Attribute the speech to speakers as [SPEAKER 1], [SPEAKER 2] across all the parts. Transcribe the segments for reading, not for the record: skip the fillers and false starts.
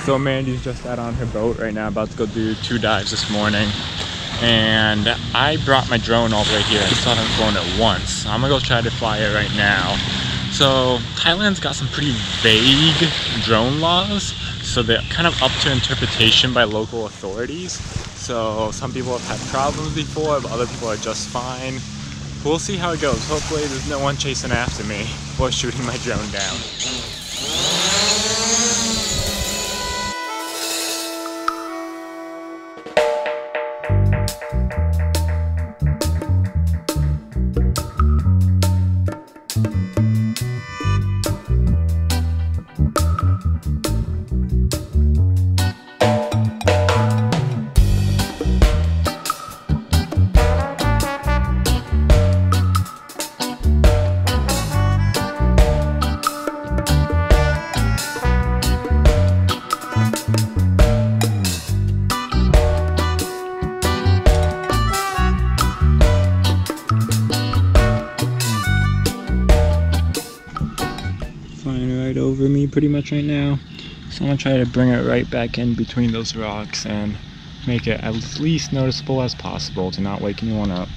[SPEAKER 1] So Mandy's just out on her boat right now, about to go do 2 dives this morning. And I brought my drone all the way here. I still haven't flown it once. So I'm gonna go try to fly it right now. So Thailand's got some pretty vague drone laws. So they're kind of up to interpretation by local authorities. So some people have had problems before, but other people are just fine. We'll see how it goes. Hopefully there's no one chasing after me or shooting my drone down. Right over me pretty much right now, so I'm gonna try to bring it right back in between those rocks and make it as least noticeable as possible to not wake anyone up.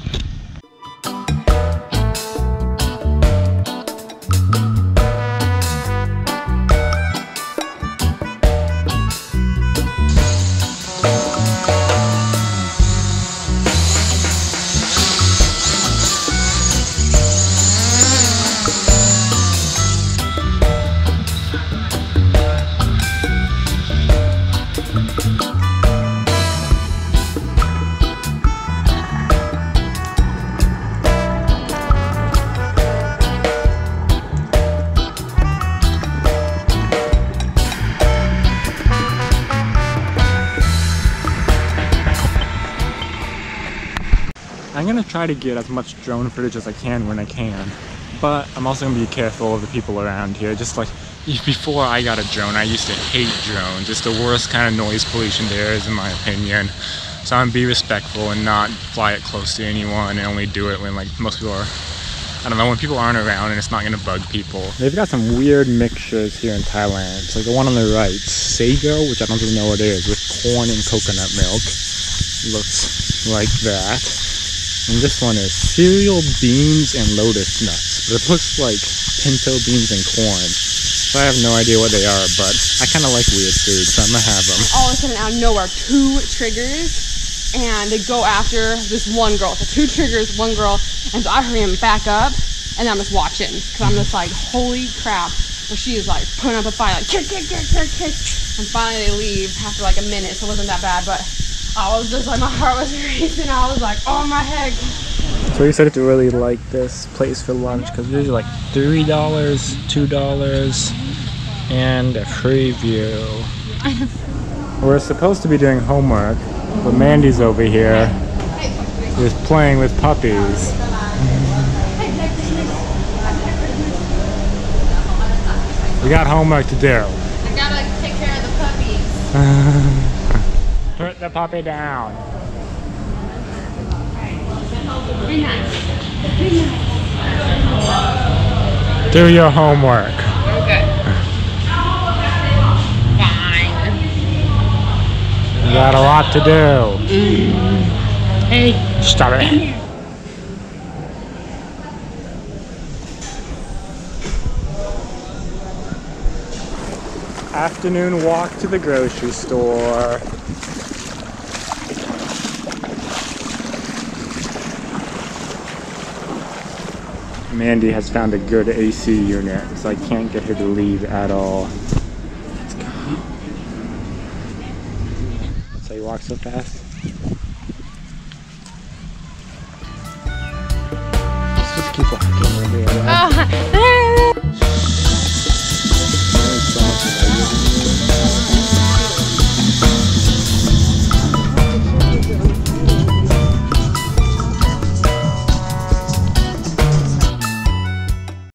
[SPEAKER 1] I'm gonna try to get as much drone footage as I can when I can, but I'm also gonna be careful of the people around here. Just like before I got a drone, I used to hate drones. It's the worst kind of noise pollution there is, in my opinion. So I'm gonna be respectful and not fly it close to anyone and only do it when like most people are, I don't know, when people aren't around and it's not gonna bug people. They've got some weird mixtures here in Thailand. It's like the one on the right, sago, which I don't even know what it is, with corn and coconut milk. Looks like that. And this one is cereal, beans, and lotus nuts. But it looks like pinto beans and corn. So I have no idea what they are, but I kind of like weird food, so I'm gonna have them.
[SPEAKER 2] All of a sudden, out of nowhere, 2 triggers, and they go after this one girl. So 2 triggers, 1 girl, and so I hurry him back up, and I'm just watching, because I'm just like, holy crap. So she is like putting up a fight, like kick, kick, kick, kick, kick. And finally they leave after like a minute, so it wasn't that bad, but I was just like, my heart was racing. I was like, oh my heck.
[SPEAKER 1] So we started to really like this place for lunch because it's usually like $3, $2, and a free view. We're supposed to be doing homework, but Mandy's over here is playing with puppies. We got homework to do.
[SPEAKER 2] I gotta take care of the puppies.
[SPEAKER 1] Put the puppy down.
[SPEAKER 2] Be nice. Be nice.
[SPEAKER 1] Do your homework.
[SPEAKER 2] Okay. Fine.
[SPEAKER 1] You got a lot to do.
[SPEAKER 2] Hey.
[SPEAKER 1] Stop it. Afternoon walk to the grocery store. Mandy has found a good AC unit, so I can't get her to leave at all. Let's go. That's how you walk so fast. Let's just keep walking.
[SPEAKER 2] Oh,